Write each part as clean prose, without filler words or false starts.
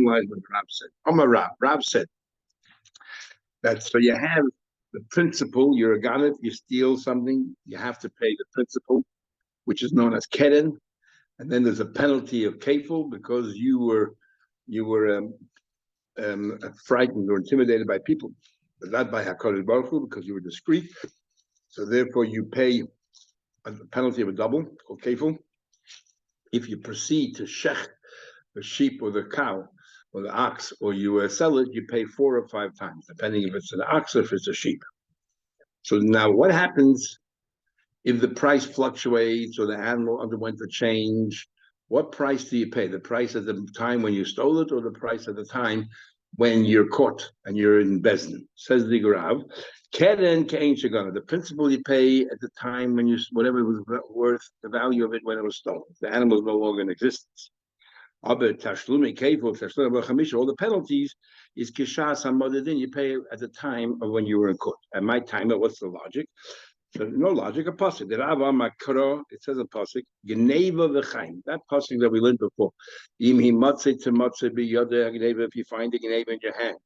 analyze what Rav said. Rav said that so you have the principal, you're a ganef, you steal something, you have to pay the principal, which is known as keren, and then there's a penalty of kefil because you were frightened or intimidated by people, but not by HaKadosh Baruch Hu because you were discreet. So therefore, you pay a penalty of a double called kefil. If you proceed to shech the sheep or the cow or the ox, or you sell it, you pay 4 or 5 times, depending if it's an ox or if it's a sheep. So now, what happens if the price fluctuates or the animal underwent a change? What price do you pay? The price at the time when you stole it, or the price at the time when you're caught and you're in Bezdin? Says the Rav, Keren Kein Shagana. The principal you pay at the time when you, whatever it was worth, the value of it when it was stolen. The animal is no longer in existence. All the penalties is kishas hamadadin. You pay at the time of when you were in court. At my time, what's the logic? So no logic. A pasuk. The Rava Makro. It says a pasuk. Geneva v'chaim. That pasuk that we learned before. Im hi matzeh to matzeh b'yodeh geneva. If you find the geneva in your hand,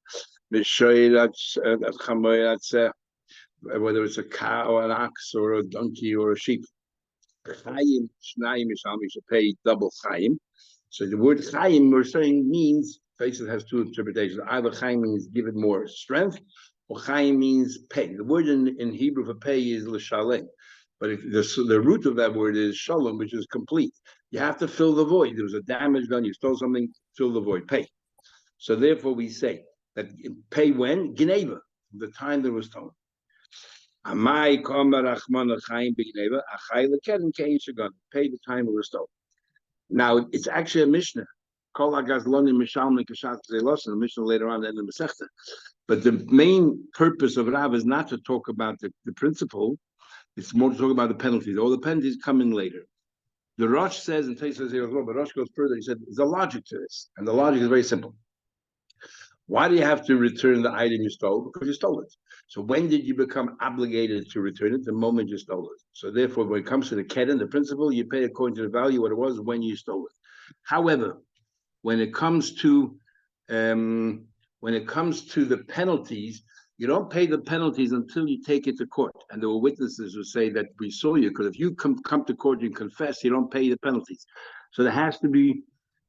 whether it's a cow or an ox or a donkey or a sheep. Chayim shnayim mishal. You should pay double chayim. So the word chayim we're saying means, faces has 2 interpretations. Either chayim means give it more strength, or chayim means pay. The word in Hebrew for pay is l'shalem, but if the root of that word is shalom, which is complete. You have to fill the void. There was a damage done. You stole something. Fill the void. Pay. So therefore, we say that pay when geneva, the time that was stolen. Pay the time it was stolen. Now, it's actually a Mishnah. The Mishnah later on in the Masechta. But the main purpose of Rav is not to talk about the principle. It's more to talk about the penalties. All the penalties come in later. The Rosh says, and Tais says here as well, but Rosh goes further. He said, there's a logic to this. And the logic is very simple. Why do you have to return the item you stole? Because you stole it. So when did you become obligated to return it? The moment you stole it. So therefore, when it comes to the keren, the principle, you pay according to the value what it was when you stole it. However, when it comes to the penalties, you don't pay the penalties until you take it to court. And there were witnesses who say that we saw you, because if you come to court and confess, you don't pay the penalties. So there has to be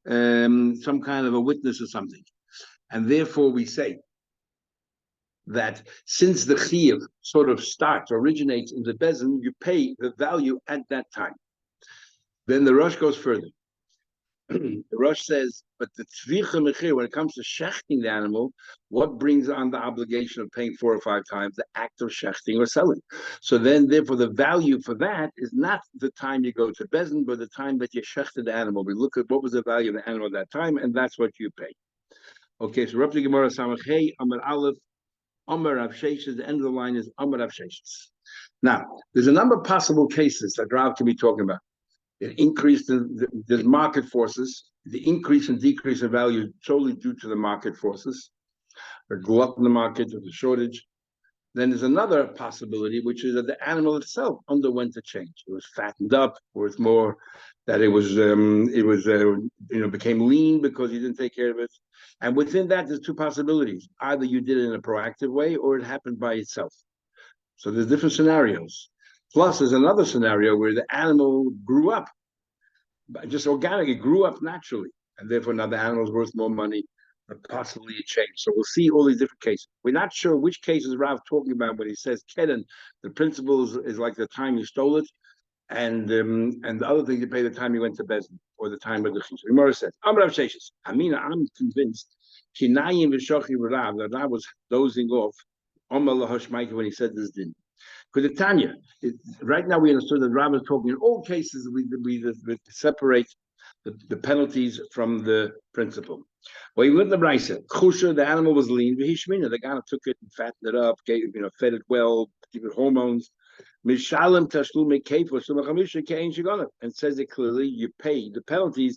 some kind of a witness or something. And therefore, we say that since the chiyuv sort of originates in the bezin, you pay the value at that time. Then the Rosh goes further. The Rosh says, but the tzvicha mechir, when it comes to shechting the animal, what brings on the obligation of paying 4 or 5 times? The act of shechting or selling. So then, therefore, the value for that is not the time you go to bezin, but the time that you shechted the animal. We look at what was the value of the animal at that time, and that's what you pay. Okay, so Rabbi Gemara Samach Hey Amar Aleph Amar Rav Sheshes. The end of the line is Amar Rav Sheshes. Now, there's a number of possible cases that Rav can be talking about. It increased the market forces. The increase and decrease in value is solely due to the market forces. A glut in the market, there's a shortage. Then there's another possibility, which is that the animal itself underwent a change. It was fattened up, or it's more that it became lean because you didn't take care of it. And within that, there's 2 possibilities. Either you did it in a proactive way, or it happened by itself. So there's different scenarios. Plus, there's another scenario where the animal grew up, just organically grew up naturally, and therefore now the animal is worth more money, or possibly it changed. So we'll see all these different cases. We're not sure which cases Rav talking about when he says keren. The principle is like the time you stole it, and the other thing you pay the time you went to Bezin, or the time of the Chiyuv. Gemara says, I'm convinced that Rav was dozing off when he said this din. Because the Tanya, right now we understood that Rav is talking in all cases we separate the penalties from the principle. Well, you look at the Brisa, Chusha, the animal was lean, the guy took it and fattened it up, fed it well, gave it hormones. Mishalem tashlum and says it clearly, you pay the penalties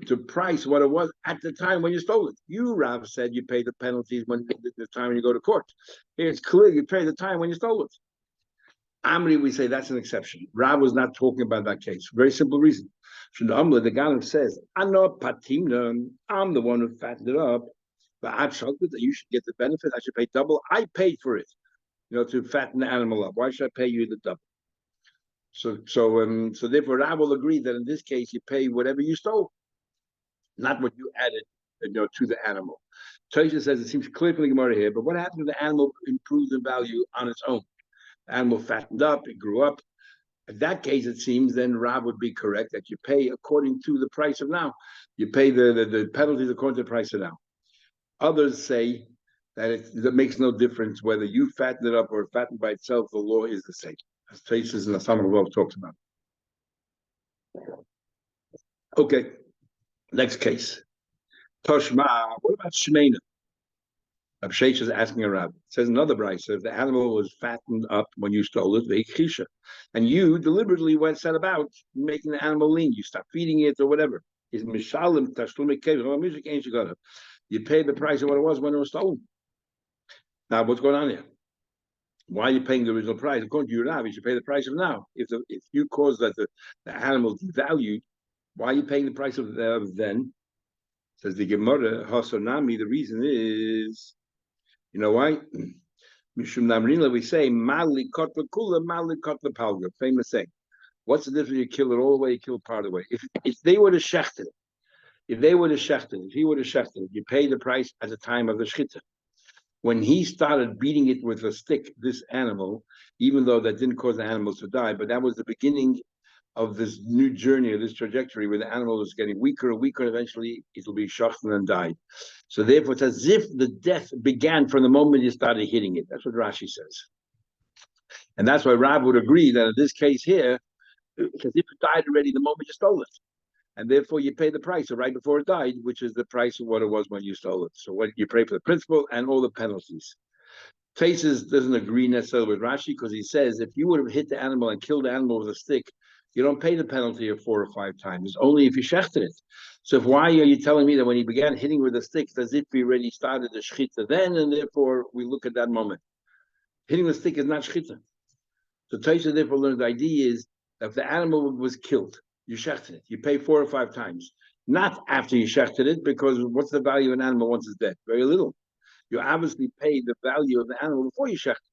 to price what it was at the time when you stole it. You, Rav, said you pay the penalties when the time when you go to court. Here it's clear you pay the time when you stole it. Amri, we say that's an exception. Rav was not talking about that case. Very simple reason. The Ganem says, I'm not patimna, I'm the one who fattened it up. But you should get the benefit. I should pay double. I paid for it, to fatten the animal up. Why should I pay you the double? So therefore, Rav will agree that in this case, you pay whatever you stole, not what you added, to the animal. Tosha says it seems clear from the Gemara here, but what happens if the animal improves in value on its own? The animal fattened up, it grew up. In that case, it seems then Rav would be correct that you pay according to the price of now. You pay the penalties according to the price of now. Others say that it makes no difference whether you fatten it up or fatten by itself. The law is the same, as Tosha and some of the law talks about. Okay, next case. Toshma, what about Shemena? Absheish is asking a rabbi. It says another brayso, if the animal was fattened up when you stole it, ve'ikhisha, and you deliberately set about making the animal lean, you stop feeding it or whatever. Is mishalim tashlumik kev, you pay the price of what it was when it was stolen. Now, what's going on here? Why are you paying the original price? According to your rabbi, you should pay the price of now. If you cause that the animal devalued, why are you paying the price of then? Says the Gemara, Hasonami, the reason is, you know why? Mishum Namrina, we say, Mali Kotla Kula, Mali Kotla Palga, famous saying. What's the difference? You kill it all the way, you kill part of the way. If they would have shechted it, if he would have shechted it, you pay the price at the time of the shchita. When he started beating it with a stick, this animal, even though that didn't cause the animals to die, but that was the beginning of this new journey, of this trajectory, where the animal is getting weaker and weaker, and eventually it will be shachten and died. So therefore, it's as if the death began from the moment you started hitting it. That's what Rashi says. And that's why Rav would agree that in this case here, it's as if it died already the moment you stole it. And therefore, you pay the price right before it died, which is the price of what it was when you stole it. So what you pay for the principal and all the penalties. Faces doesn't agree necessarily with Rashi because he says if you would have hit the animal and killed the animal with a stick, you don't pay the penalty of 4 or 5 times. It's only if you shechted it. So why are you telling me that when he began hitting with a stick, as if he already started the shchita then, and therefore we look at that moment? Hitting with a stick is not shchita. So Tosha therefore learned the idea is that if the animal was killed, you shechted it. You pay 4 or 5 times. Not after you shechted it, because what's the value of an animal once it's dead? Very little. You obviously pay the value of the animal before you shechted.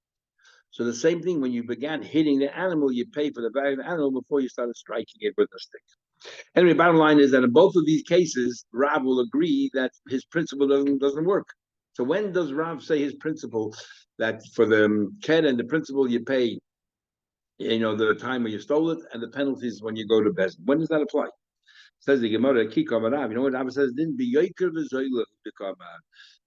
So the same thing, when you began hitting the animal, you pay for the value of the animal before you started striking it with a stick. Anyway, bottom line is that in both of these cases, Rav will agree that his principle doesn't work. So when does Rav say his principle that for the ked and the principle you pay, the time when you stole it, and the penalties when you go to Bezin? When does that apply? Says the Gemara, Rav. You know what Rav says? Didn't be yoker v'zoyla become.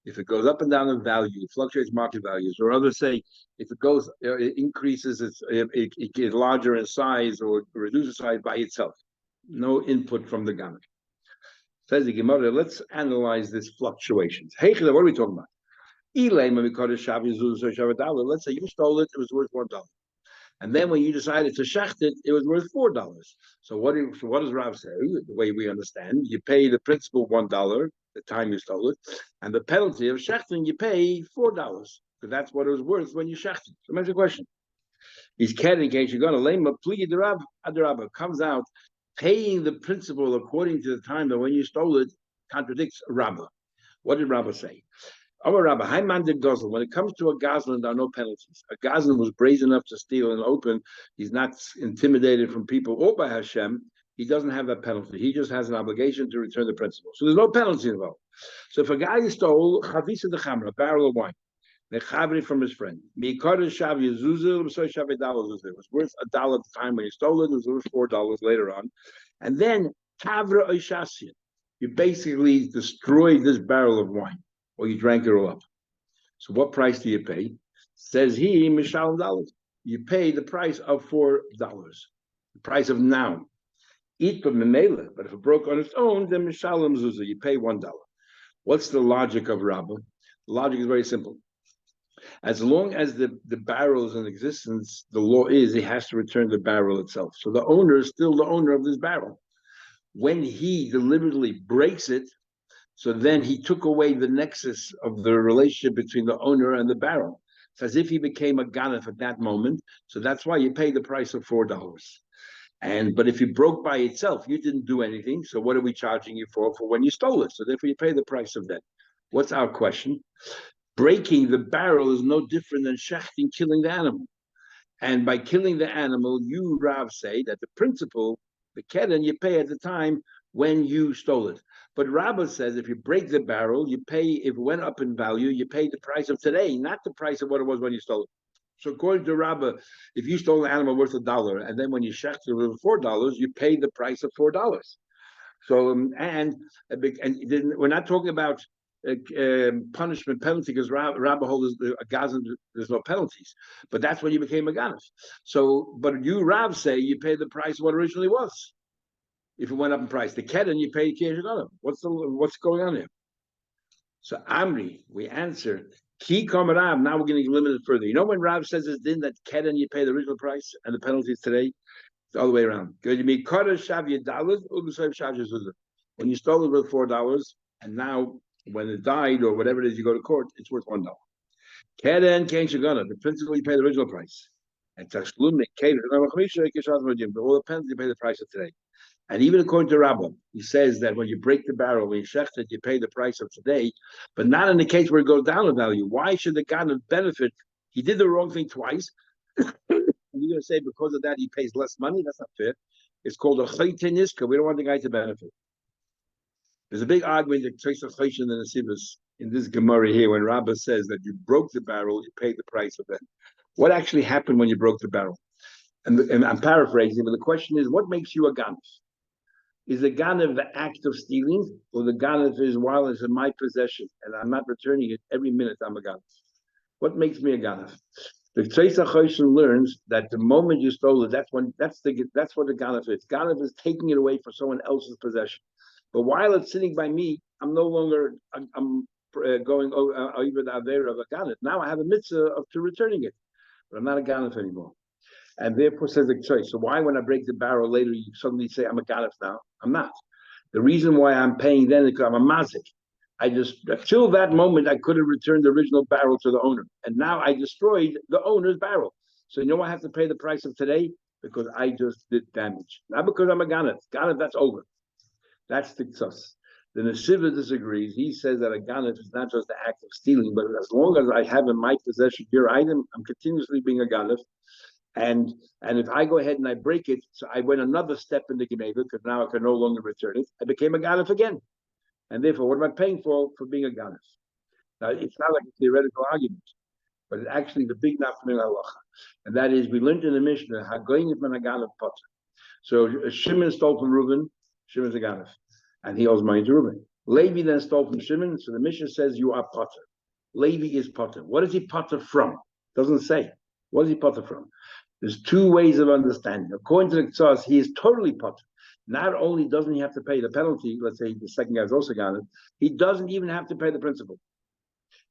If it goes up and down in value, it fluctuates market values, or others say if it goes, it increases, it gets larger in size or reduces size by itself. No input from the gamut. Says the Gemara, let's analyze this fluctuations. Hey, what are we talking about? Let's say you stole it, it was worth $1. And then when you decided to shecht it, it was worth $4. So what does Rav say? The way we understand, you pay the principal $1 the time you stole it, and the penalty of shechting you pay $4 because that's what it was worth when you shechted. So that's the question. He's kidding in case you're going to lame up. Plea the Rav Adarabba comes out paying the principal according to the time that when you stole it contradicts Rabbah. What did Rabbah say? Our Rabbi, when it comes to a Gazlan, there are no penalties. A Gazlan was brazen enough to steal in open. He's not intimidated from people or by Hashem. He doesn't have that penalty. He just has an obligation to return the principal. So there's no penalty involved. So if a guy stole Chavisa de Chamra, a barrel of wine, Mechavri from his friend, it was worth $1 at the time when he stole it. It was worth $4 later on. And then Tavra Oishasya, you basically destroyed this barrel of wine, or you drank it all up. So what price do you pay? Says he, Mishal dollars. You pay the price of $4, the price of now. Eat but memela, but if it broke on its own, then Mishalim Zuzah, you pay $1. What's the logic of Rabbah? The logic is very simple. As long as the barrel is in existence, the law is he has to return the barrel itself. So the owner is still the owner of this barrel. When he deliberately breaks it, so then he took away the nexus of the relationship between the owner and the barrel. It's as if he became a ganef at that moment. So that's why you pay the price of $4. But if you broke by itself, you didn't do anything. So what are we charging you for when you stole it? So therefore you pay the price of that. What's our question? Breaking the barrel is no different than shechting, killing the animal. And by killing the animal, you, Rav, say that the principle, the keren, you pay at the time when you stole it. But Rabbah says if you break the barrel, you pay, if it went up in value, you pay the price of today, not the price of what it was when you stole it. So according to Rabbah, if you stole an animal worth $1, and then when you shechted it with $4, you pay the price of $4. So and we're not talking about punishment penalty because Rabbah holds a Gaza there's no penalties, but that's when you became a ganef. So, but you Rav say you pay the price of what originally was. If it went up in price, the keren you pay the what's going on here? So Amri, we answer Ki Kam Rav. Now we're going to limit it further. You know when Rav says it's din that keren you pay the original price and the penalties today. It's all the way around. When you stole it with $4, and now when it died or whatever it is, you go to court, it's worth $1. Keren Kain Shagana, the principal you pay the original price. And Tashlum Kain, all the penalties you pay the price of today. And even according to Rabbah, he says that when you break the barrel, when you shech it, you pay the price of today, but not in the case where it goes down in value. Why should the Ganav benefit? He did the wrong thing twice. You're going to say because of that he pays less money? That's not fair. It's called a chayteniska. We don't want the guy to benefit. There's a big argument that takes a chayshin and a sivus in this Gemara here when Rabbah says that you broke the barrel, you paid the price of that. What actually happened when you broke the barrel? And I'm paraphrasing, but the question is, what makes you a ganef? Is the ganef the act of stealing, or the ganef is while it's in my possession and I'm not returning it every minute? I'm a ganef. What makes me a ganef? The Tzeitzah Choshen learns that the moment you stole it, that's what the ganef is. Ganef is taking it away for someone else's possession. But while it's sitting by me, I'm no longer going over the avera of a ganef. Now I have a mitzvah to returning it, but I'm not a ganef anymore. And therefore says the choice. So why, when I break the barrel later, you suddenly say I'm a ganef now? I'm not. The reason why I'm paying then is because I'm a mazik. I just, till that moment, I could have returned the original barrel to the owner. And now I destroyed the owner's barrel. So you know I have to pay the price of today? Because I just did damage. Not because I'm a ganef. Ganef, that's over. That's the tzos. The Nesiva disagrees. He says that a ganef is not just the act of stealing, but as long as I have in my possession your item, I'm continuously being a ganef. And if I go ahead and I break it, so I went another step in the Geneva, because now I can no longer return it, I became a ganef again. And therefore, what am I paying for being a ganef? Now, it's not like a theoretical argument, but it's actually the big nafmin halacha. And that is, we learned in the Mishnah, hagoyin if man a ganef potter. So Shimon stole from Reuben, Shimon's a ganef, and he owes money to Reuben. Levi then stole from Shimon, so the Mishnah says you are potter. Levi is potter. What is he potter from? Doesn't say. What is he potter from? There's two ways of understanding. According to the Tzaz, he is totally potter. Not only doesn't he have to pay the penalty, let's say the second guy is also ganef, he doesn't even have to pay the principal.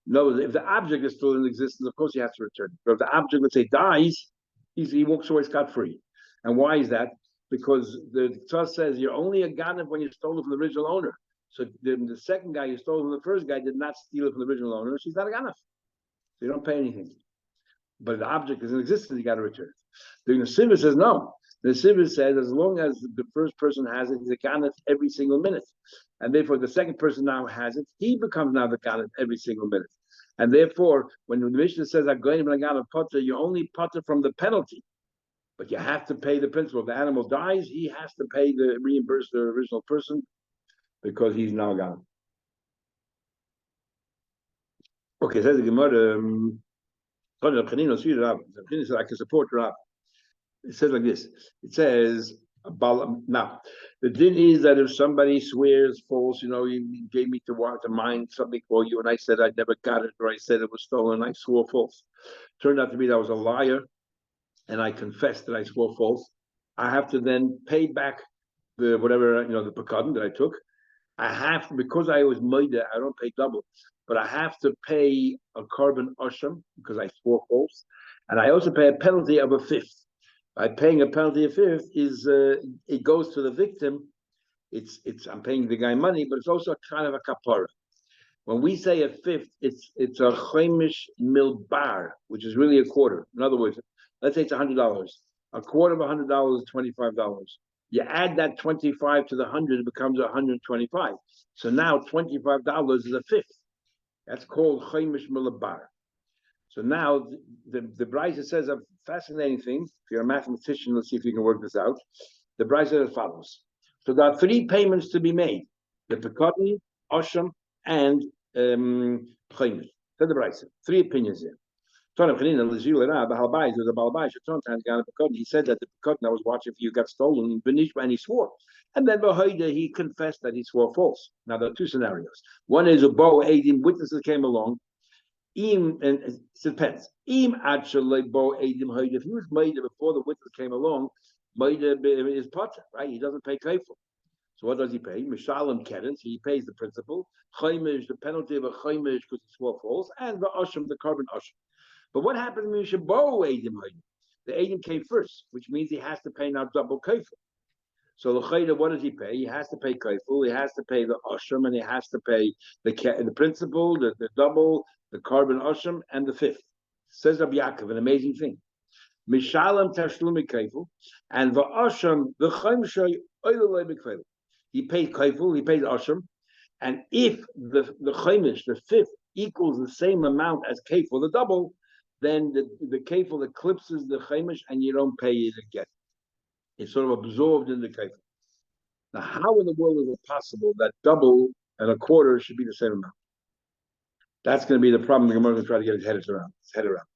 No, if the object is still in existence, of course he has to return it. But if the object, let's say, dies, he walks away scot-free. And why is that? Because the Tzaz says you're only a ganef when you stole it from the original owner. So the second guy you stole from the first guy did not steal it from the original owner, so he's not a ganef. So you don't pay anything. But the object is in existence, you got to return it. The Nesiva says no. The Nesiva says as long as the first person has it, he's a ganef every single minute. And therefore, the second person now has it, he becomes now the ganef every single minute. And therefore, when the Mishnah says, I'm going to ganef potter, you only potter from the penalty. But you have to pay the principal. If the animal dies, he has to reimburse the original person because he's now ganef. Okay, says the Gemara. I can support Rav. It says like this. It says, now, the din is that if somebody swears false, you gave me to mine something for you, and I said I never got it, or I said it was stolen, I swore false. Turned out to be that I was a liar, and I confessed that I swore false. I have to then pay back the whatever, the pekadon that I took. I have to, because I was moida, I don't pay double, but I have to pay a carbon usham because I swore false, and I also pay a penalty of a fifth. By paying a penalty of a fifth is it goes to the victim. It's I'm paying the guy money, but it's also kind of a kapara. When we say a fifth, it's a chaimish milbar, which is really a quarter. In other words, let's say it's $100. A quarter of $100 is $25. You add that 25 to the 100, it becomes 125. So now $25 is a fifth. That's called chaimish milbar. So now the Brisa says a fascinating thing. If you're a mathematician, let's see if you can work this out. The Brisa says as follows. So there are three payments to be made: the pekadon, osham, and chaimish. So the Brisa, three opinions here. He said that the pekadon I was watching for you got stolen, and he swore. And then he confessed that he swore false. Now there are two scenarios. One is a bo eidim, witnesses came along. And it depends. If he was made before the witness came along, is potter, right? He doesn't pay kafel. So what does he pay? Mishalim kedens, he pays the principal. Chaimish, the penalty of a chaimish because he swore false, and the asham, the carbon asham. But what happens when Shabo Eidim Haydim? The Eidim came first, which means he has to pay now double kafel. So the Chayda, what does he pay? He has to pay kafel, he has to pay the asham, and he has to pay the principal, the double, the carbon asham, and the fifth. Says Rabbi Yaakov, an amazing thing. Mishalam tashlumi kafel, and the asham, the chaimshay oilolay bekafel. He pays kafel, he pays asham, and if the chaimish, the fifth, equals the same amount as kafel, the double, then the kafel eclipses the chaimish and you don't pay it again. It's sort of absorbed in the kafel. Now, how in the world is it possible that double and a quarter should be the same amount? That's going to be the problem the Gemara is going to try to get his head around.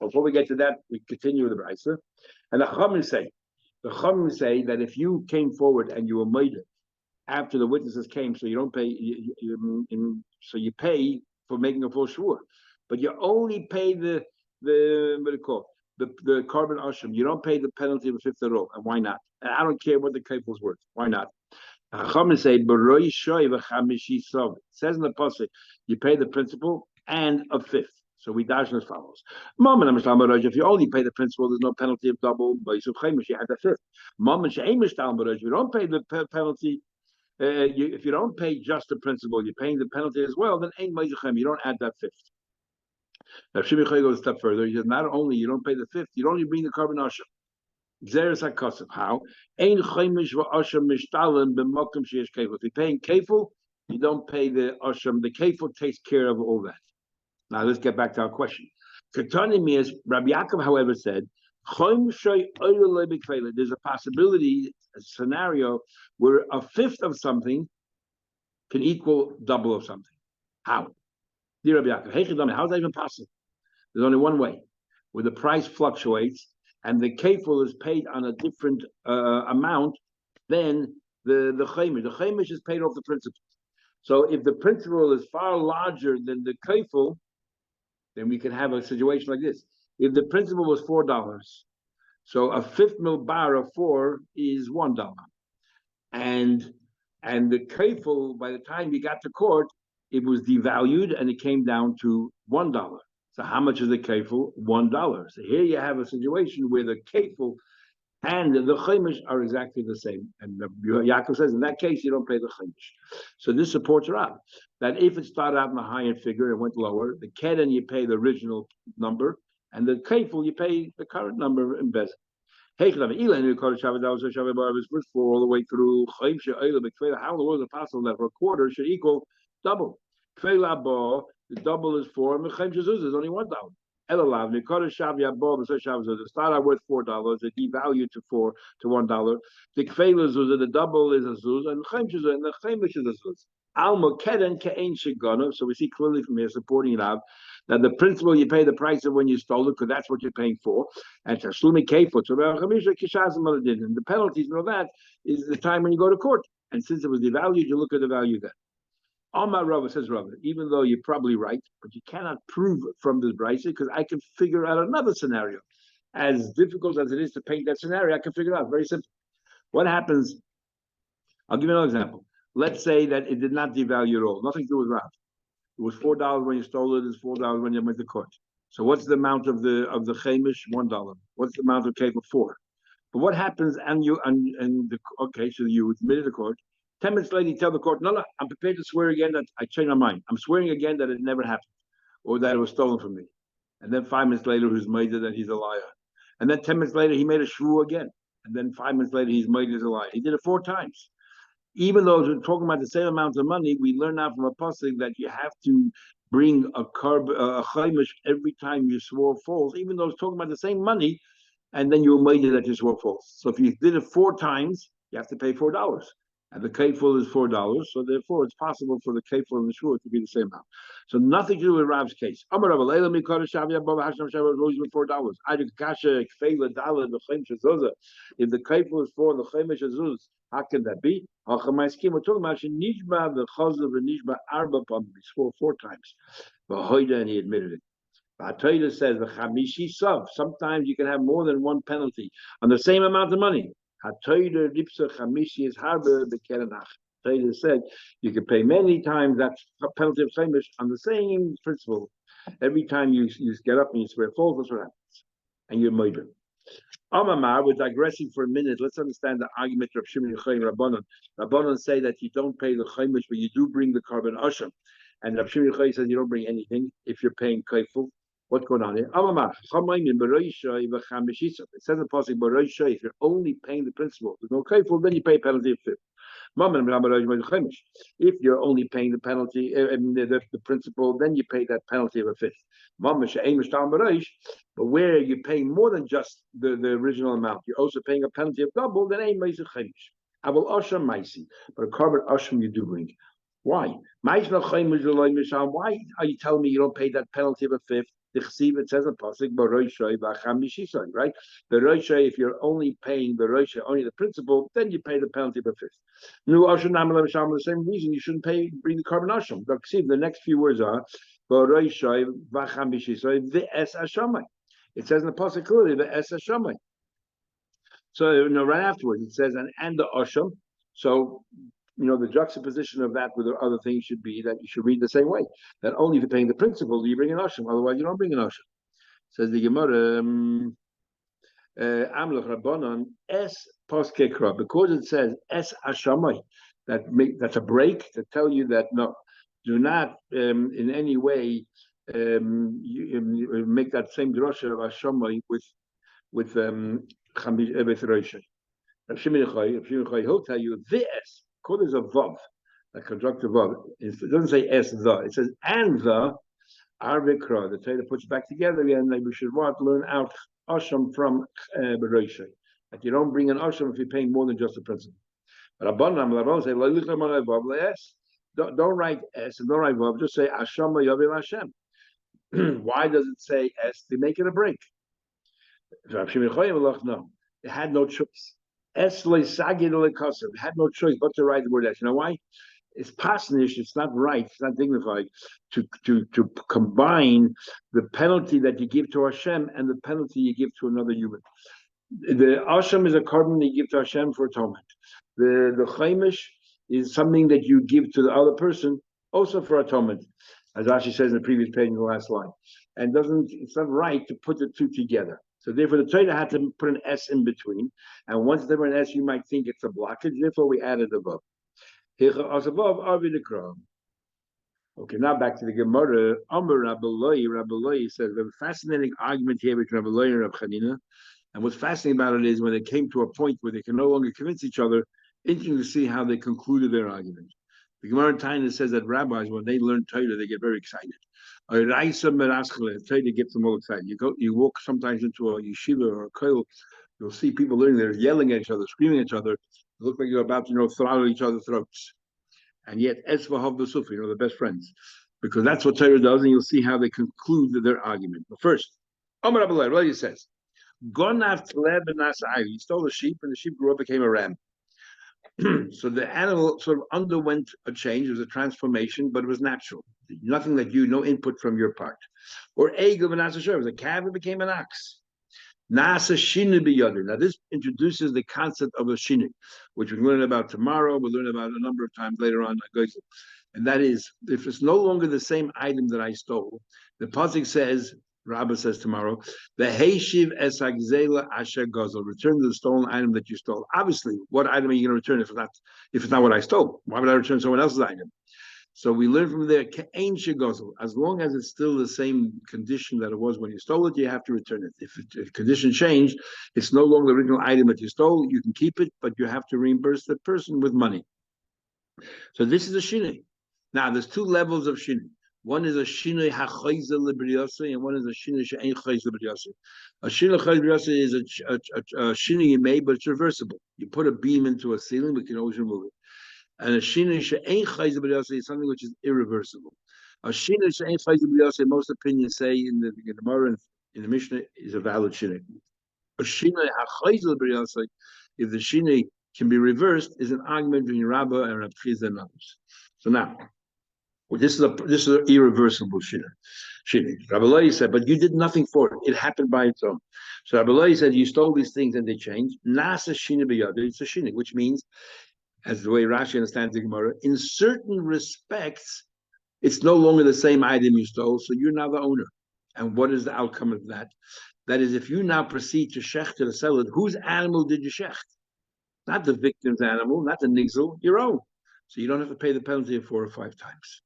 Before we get to that, we continue with the Brisa. And the Chachamim say that if you came forward and you were made after the witnesses came, so you don't pay, so you pay for making a full shvur, but you only pay the carbon asham. You don't pay the penalty of a fifth row. And why not? And I don't care what the kafel is worth. Why not? Chachamim say it says in the pasuk you pay the principal and a fifth. So we dash as follows. If you only pay the principal, there's no penalty of double. You had the fifth. If you don't pay the penalty, if you don't pay just the principal, you're paying the penalty as well, then ain't you don't add that fifth. Now Shimon goes a step further. He says not only you don't pay the fifth, you don't even bring the carbon asham. Xeris hakosef. How? Ein chaimish v'asham mishtalim b'makom sheyesh kafel. If you're paying kafel, you don't pay the asham. The kafel takes care of all that. Now let's get back to our question. Katanim is Rabbi Yaakov, however, said there's a possibility, a scenario where a fifth of something can equal double of something. How? Dear Rabbi Yaakov, how is that even possible? There's only one way, where the price fluctuates and the kafel is paid on a different amount than the chaimish. The chaimish is paid off the principal. So if the principal is far larger than the kafel, then we can have a situation like this. If the principal was $4, so a fifth milbar of 4 is $1, and the kafel, by the time you got to court, it was devalued and it came down to $1. So how much is the kafel? $1. So here you have a situation where the kafel and the chaimish are exactly the same. And Yaakov says, in that case, you don't pay the chaimish. So this supports Rav, that if it started out in a higher figure and went lower, the keden you pay the original number, and the kafel you pay the current number in bezek. How in the way through, how in the world is it possible that for a quarter should equal double? The double is 4, and there's only $1. The start out worth $4, it devalued to $1. The kfeilas the double is a zuz, and the chaimish is a zuz. Alma keden ke'ein shigana. So we see clearly from here, supporting it out, that the principal you pay the price of when you stole it, because that's what you're paying for. And tashlumi kefot, and the penalties and all that is the time when you go to court. And since it was devalued, you look at the value then. Amar Rava says Rava, even though you're probably right, but you cannot prove from this brisa because I can figure out another scenario. As difficult as it is to paint that scenario, I can figure it out. Very simple. What happens? I'll give you another example. Let's say that it did not devalue at all. Nothing to do with Rav. It was $4 when you stole it. It's $4 when you went to court. So what's the amount of the chaimish? $1. What's the amount of kefil? 4. But what happens? Okay, so you admitted to court. 10 minutes later, you tell the court, no, I'm prepared to swear again that I changed my mind. I'm swearing again that it never happened or that it was stolen from me. And then 5 minutes later, he's made it that he's a liar. And then 10 minutes later, he made a shvu again. And then 5 minutes later, he's made it as a liar. He did it 4 times. Even though we're talking about the same amount of money, we learn now from a pasuk that you have to bring a chaimish every time you swore false, even though it's talking about the same money, and then you made it that you swore false. So if you did it 4 times, you have to pay $4. And the kefil is $4, so therefore it's possible for the kefil and the shvur to be the same amount. So nothing to do with Rav's case. Amar Rav Leila Mikara Shavia Bava Hashem Shavia was always $4. I did kasha kfeila dala the chaimish azuzah. If the kefil is for the chaimish azuz, how can that be? We're talking about nishba the chazav and nishba arba pam. He swore 4 times. V'hoida, and he admitted it. Torah says the chamishi sav. Sometimes you can have more than one penalty on the same amount of money. Torah ripsa chamishi is harba bekerenach. Torah said you can pay many times that penalty of chamish on the same principle. Every time you get up and you swear false, that's what happens, and you're murdered. Amamar, we're digressing for a minute. Let's understand the argument of Shimon Yochai and Rabbanon. Rabbanon say that you don't pay the chamish, but you do bring the carbon asham. And Rav Shimon Yochai says you don't bring anything if you're paying kefil. What's going on here? It says in Pasuk B'Roisha, if you're only paying the principal, there's no kefil, then you pay penalty of 5th. If you're only paying the penalty, the principal, then you pay that penalty of a 5th. But where you're paying more than just the original amount, you're also paying a penalty of double, then ain't Meisach Chemish. I will Asham Maisi, but a carbon Asham you do bring. Why? Why are you telling me you don't pay that penalty of a 5th? It says in Pasuk, right? The Roisha, if you're only paying the Roisha, only the principal, then you pay the penalty of a 5th. The same reason you shouldn't bring the carbon asham. The next few words are it says in the Pasuk clearly the es hashamai. So right afterwards it says and the asham. So the juxtaposition of that with the other things should be that you should read the same way. That only if you're paying the principal do you bring an asham, otherwise you don't bring an asham. Says the Gemara, Amlach Rabbanon es poskekra, because it says es ashamai, that's a break to tell you that no, do not in any way you make that same drasha of ashamai with Rosh. Rav Shimon Yochai, he'll tell you the es. Called is a vav, a conjunctive vav. It doesn't say es the. It says and the arvikra. The Torah puts back together again. Like we should learn out asham from Bereisha. That you don't bring an asham if you're paying more than just the principal. But Rabbanon say don't write es and don't write vav. Just say asham yavil Hashem. Why does it say es? To make it a break. Rav Shimon Yochai, no, it had no choice. Es le'sagid le'kasav. It had no choice but to write the word es. You know why? It's pasnish. It's not right. It's not dignified to combine the penalty that you give to Hashem and the penalty you give to another human. The asham is a carbon that you give to Hashem for atonement. The chaimish is something that you give to the other person also for atonement, as Rashi says in the previous page in the last line. And it's not right to put the two together. So therefore, the Torah had to put an S in between. And once there were an S, you might think it's a blockage. Therefore, we added above. Okay, now back to the Gemara. Amar Rabbaloi says, we have a fascinating argument here between Rabbaloi and Rab Chanina. And what's fascinating about it is when they came to a point where they can no longer convince each other, interesting to see how they concluded their argument. The Gemara in Taina says that rabbis, when they learn Torah, they get very excited. Torah gets them all excited. You walk sometimes into a yeshiva or a koil, you'll see people learning, they're yelling at each other, screaming at each other. It looks like you're about to throttle each other's throats. And yet, Esvahav the Sufi, the best friends. Because that's what Torah does, and you'll see how they conclude their argument. But first, Amar Rabbalai says, Gonav Tleb and Nasa'ai. He stole a sheep, and the sheep grew up, became a ram. So the animal sort of underwent a change. It was a transformation, but it was natural. Nothing that no input from your part. Or Egel and Nasa Shor, it was a calf that became an ox. Nasa Shinu B'Yodir. Now this introduces the concept of a Shinu, which we learn about tomorrow. We'll learn about a number of times later on. And that is, if it's no longer the same item that I stole, the pasuk says Rabbi says tomorrow, the Heishiv esagzela asher gozel. Return the stolen item that you stole. Obviously, what item are you going to return if it's not what I stole? Why would I return someone else's item? So we learn from there, ke'ein shegozel. As long as it's still the same condition that it was when you stole it, you have to return it. If the condition changed, it's no longer the original item that you stole. You can keep it, but you have to reimburse the person with money. So this is a shinui. Now, there's two levels of shinui. One is a shinui ha'chayze l'briyase, and one is a shinui she'ein chayze l'briyase. A shinui chayze l'briyase is a shinui you made, but it's reversible. You put a beam into a ceiling, but you can always remove it. And a shinui she'ein chayze l'briyase is something which is irreversible. A shinui she'ein chayze l'briyase, most opinions say in the Gemara and in the Mishnah, is a valid shinui. A shinui ha'chayze l'briyase, if the shinui can be reversed, is an argument between Rabbah and Rab Chiz and others. So now, this is an irreversible shinui. Rabbi Loi said, but you did nothing for it. It happened by its own. So Rabbi Loi said, you stole these things and they changed. Nasa shinui b'yada, it's a shinui, which means, as the way Rashi understands the Gemara, in certain respects, it's no longer the same item you stole, so you're now the owner. And what is the outcome of that? That is, if you now proceed to shecht to sell it, whose animal did you shecht? Not the victim's animal, not the nigzel, your own. So you don't have to pay the penalty 4 or 5 times.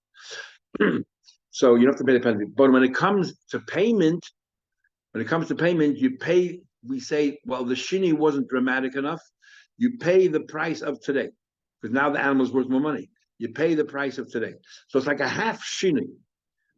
So you don't have to pay the penalty. But when it comes to payment, you pay, we say, well, the shinui wasn't dramatic enough. You pay the price of today, because now the animal is worth more money. You pay the price of today. So it's like a half shinui,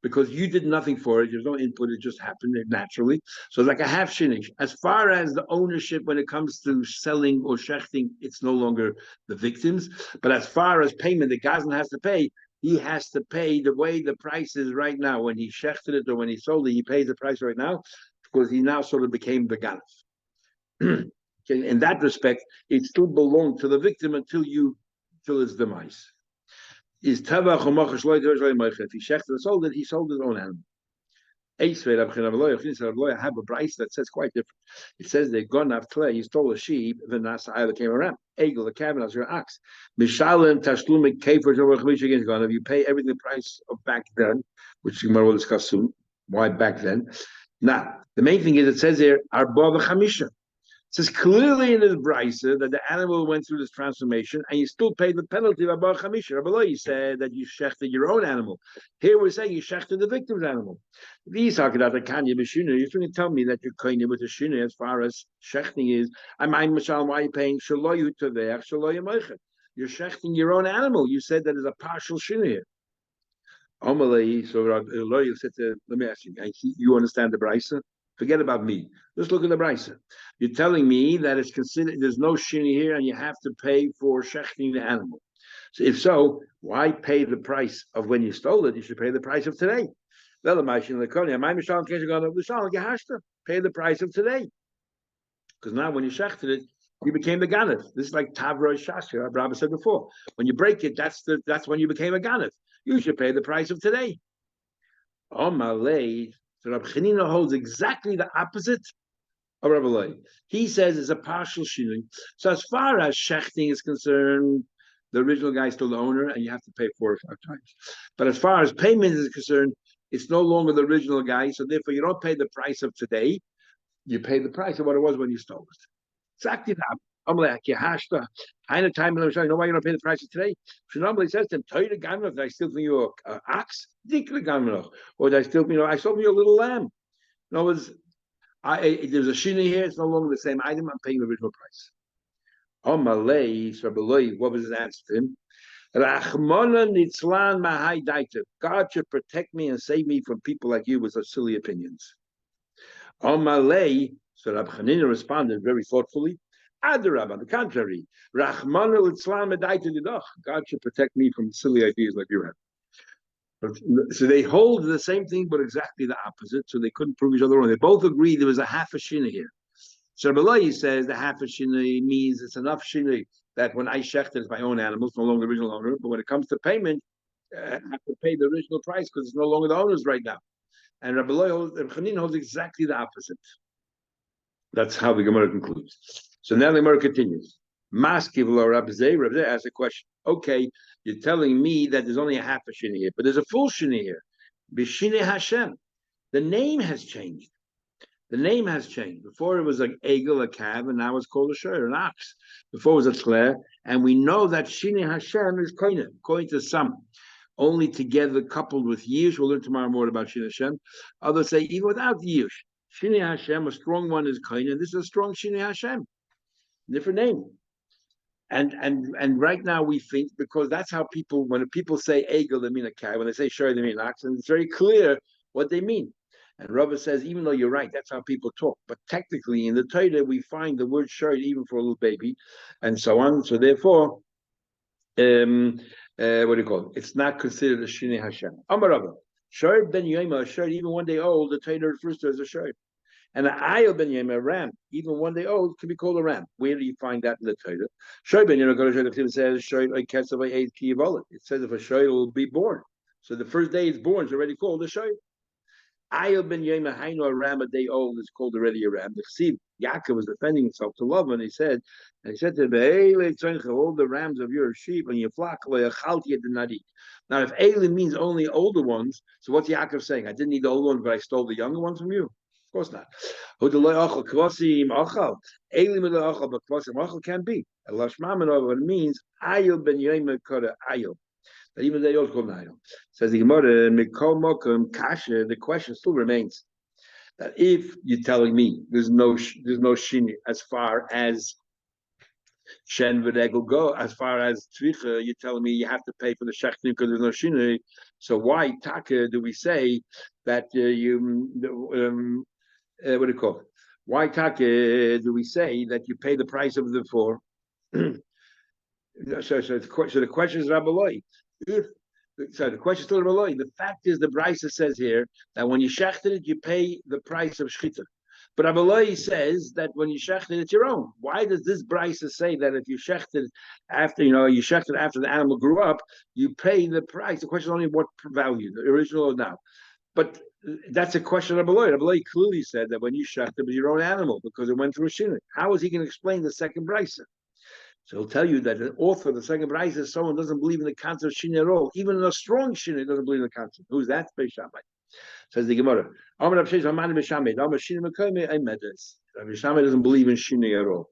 because you did nothing for it. There's no input. It just happened naturally. So it's like a half shinui. As far as the ownership, when it comes to selling or shechting, it's no longer the victim's. But as far as payment, the gazlan has to pay. He has to pay the way the price is right now. When he shechted it or when he sold it, he pays the price right now because he now sort of became the ganef. In that respect, it still belonged to the victim until his demise. Is tavach or machash loy if he shechted and sold it, he sold his own animal. I have a price that says quite different. It says they're gone after he stole a sheep, then that's how came around. Egel, the cabin, as your ox. Mishalim tashlumik kefer if you pay everything the price of back then, which we will discuss soon. Why back then? Now, the main thing is it says here, our Bava Chamisha. It says clearly in his brisa that the animal went through this transformation, and you still pay the penalty of Bava Chamisha. Rabbi you said that you shechted your own animal. Here we're saying you shechted the victim's animal. These talking about the kanya b'shuna. You're trying to tell me that you're kanya with the shuna as far as shechting is. I'm mashal. Why are you paying shaloyu tavech shaloyu meichet? You're shechting your own animal. You said that is a partial shuna here. Amalei. So Rabbi said, let me ask you. You understand the brisa? Forget about me. Let's look at the brisa. You're telling me that it's considered there's no shini here, and you have to pay for shechting the animal. So if so, why pay the price of when you stole it? You should pay the price of today. Pay the price of today. Because now when you shechted it, you became the ganef. This is like Tavroi Shasha, Rabbi said before. When you break it, that's when you became a ganef. You should pay the price of today. Oh, Malay. So Rabbi Chanina holds exactly the opposite of Rabbi Loi. He says it's a partial shinui. So as far as shechting is concerned, the original guy is still the owner, and you have to pay 4 or 5 times. But as far as payment is concerned, it's no longer the original guy. So therefore, you don't pay the price of today. You pay the price of what it was when you stole it. Exactly that. I'm like, time you know why you don't pay the price of today? She normally says to him, did I steal from you an ox? Or did I steal from you, I stole from you a little lamb. In other words, there's a shini here, it's no longer the same item, I'm paying the original price. What was his answer to him? God should protect me and save me from people like you with such silly opinions. So Rabbi Chanina responded very thoughtfully. Adarab, on the contrary, God should protect me from silly ideas like you have. So they hold the same thing, but exactly the opposite. So they couldn't prove each other wrong. They both agreed there was a half a shina here. So Rabbi says the half a shina means it's enough shina that when I shecht it's my own animal, it's no longer the original owner. But when it comes to payment, I have to pay the original price because it's no longer the owner's right now. And Rabbi Chanina holds exactly the opposite. That's how the Gemara concludes. So now the Gemara continues. Maskiv Rabbi Zeh asks a question. Okay, you're telling me that there's only a half a shini here, but there's a full shini here. B'shini Hashem. The name has changed. The name has changed. Before it was an egel, a calf, and now it's called a shor, an ox. Before it was a tzler, and we know that Shini Hashem is koine, according to some. Only together, coupled with Yish. We'll learn tomorrow more about Shini Hashem. Others say even without Yish. Shini Hashem, a strong one is koine. This is a strong Shini Hashem. Different name. And right now we think, because that's how people, when people say egel, they mean a cow. When they say shor, they mean ox, and it's very clear what they mean. And Rava says, even though you're right, that's how people talk. But technically, in the Torah, we find the word shor even for a little baby, and so on. So therefore, what do you call it? It's not considered a Shini Hashem. Amar Rava, shor ben yoma, shor even 1 day old, the Torah refers to as a shor. And an ayil ben yema, a ram, even 1 day old, can be called a ram. Where do you find that in the Torah? Shor ben yoma, says shor like kesavay ki yivolet. It says if a shor will be born, so the first day it's born, it's already called a shor. Ayil ben yema, hainu a ram, a day old, is called already a ram. The chsiv, Yaakov was defending himself to love, and he said to him, all the rams of your sheep and your flock, now if Eile means only older ones, so what's Yaakov saying? I didn't need the older ones, but I stole the younger ones from you. Of course not. Can't be. What it means, Ayil ben Yoma Kora Ayil. That even they also call Ayil. Says the Gemara, Mikol Mokum Kasha. The question still remains that if you're telling me there's no shini as far as Shen v'regel go, as far as Tzricha, you're telling me you have to pay for the shechting because there's no shini. So why Taka do we say that what do you call it? Why do we say that you pay the price of the four? So the question is Rabbaloi. The question is still Rabbaloi. The fact is, the Brisa says here that when you shechted it, you pay the price of shchita. But Rabbaloi says that when you shechted it, it's your own. Why does this Brisa say that if you shechted after after the animal grew up, you pay the price? The question is only what value, the original or now. But that's a question of Rabbaloi. Rabbaloi clearly said that when you shechted it was your own animal because it went through a shinui. How is he going to explain the second brisa? So he'll tell you that the author of the second brisa is someone who doesn't believe in the concept of shinui at all. Even in a strong shinui, doesn't believe in the concept. Who's that? Beis Shammai. Says the Gemara. Rav Shammai doesn't believe in shinui at all.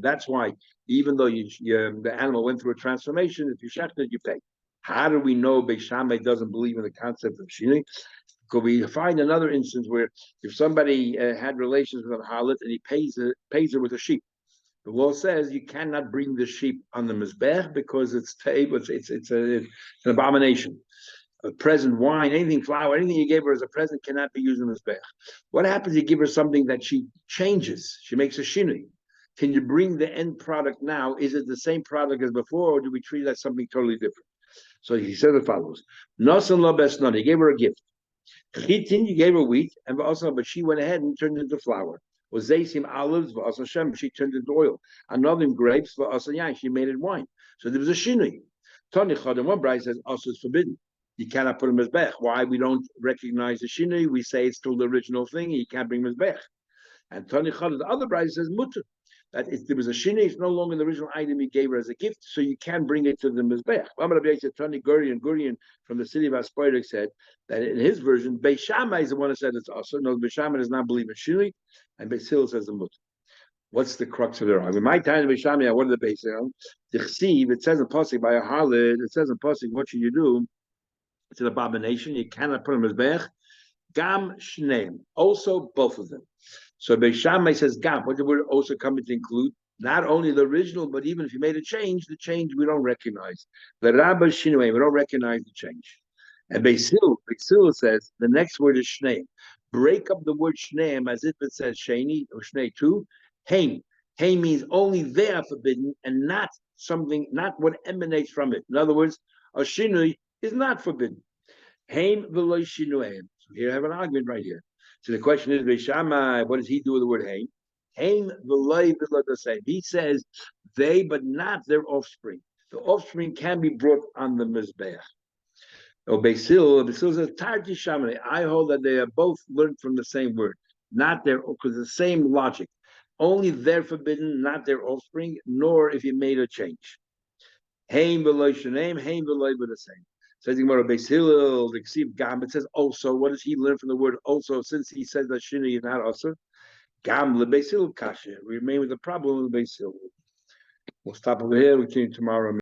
That's why, even though the animal went through a transformation, if you shechted it, you pay. How do we know Beis Shammai doesn't believe in the concept of shinui? Could we find another instance where if somebody had relations with a harlot and he pays her with a sheep, the law says you cannot bring the sheep on the mizbech because it's an abomination. A present, wine, anything, flour, anything you gave her as a present cannot be used in the mizbech. What happens if you give her something that she changes? She makes a shinui. Can you bring the end product now? Is it the same product as before, or do we treat it as something totally different? So he said as follows: Nasan lo besnon. He gave her a gift. Chitin, you gave her wheat, and also, but she went ahead and turned into flour. Was zaysim olives, v'asa shem, she turned into oil. Another grapes, v'asa yain, she made it wine. So there was a shinui. Tani chad, and one bride says also is forbidden. You cannot put him mizbech. Why? We don't recognize the shinui. We say it's still the original thing. You can't bring mizbech. And Tani chad, the other bride says mutter. That if there was a shinui, it's no longer the original item he gave her as a gift, so you can bring it to the mizbech. Tani Gurian from the city of Aspoirik said that in his version, Beis Shammai is the one who said it's also. No, Beis Shammai does not believe in shinui, and Beis Hillel says the mutter. What's the crux of their argument? My time Beis Shammai, what are the basic? The chsiv, it says in pasuk by a harlot. It says in pasuk, what should you do? It's an abomination. You cannot put him mizbech. Gam shneim, also both of them. So Beis Shammai says gam. What the word also coming to include? Not only the original, but even if you made a change, the change we don't recognize. The rabba shinui, we don't recognize the change. And Beis Hillel says the next word is shneim. Break up the word shneim as if it says sheni or shnei too. Haim. Haim means only they are forbidden and not something, not what emanates from it. In other words, a shinui is not forbidden. Haim v'lo shinuim. So here I have an argument right here. So the question is, Beis Shammai, what does he do with the word haim? Haim v'lo the same. He says they, but not their offspring. The offspring can be brought on the mizbeach. Oh, Beis Hillel says Tarti Shammai. I hold that they are both learned from the same word, not their, because the same logic. Only they're forbidden, not their offspring, nor if you made a change. Haim v'lo shinuim, haim v'lo the same. Says Gemara Beis Hillel, the Ksiv Gam. It says also. What does he learn from the word also? Since he says that Shini is not also Gam le Beis Hillel kasha. We remain with the problem of the Beis Hillel. We'll stop over here. We continue tomorrow.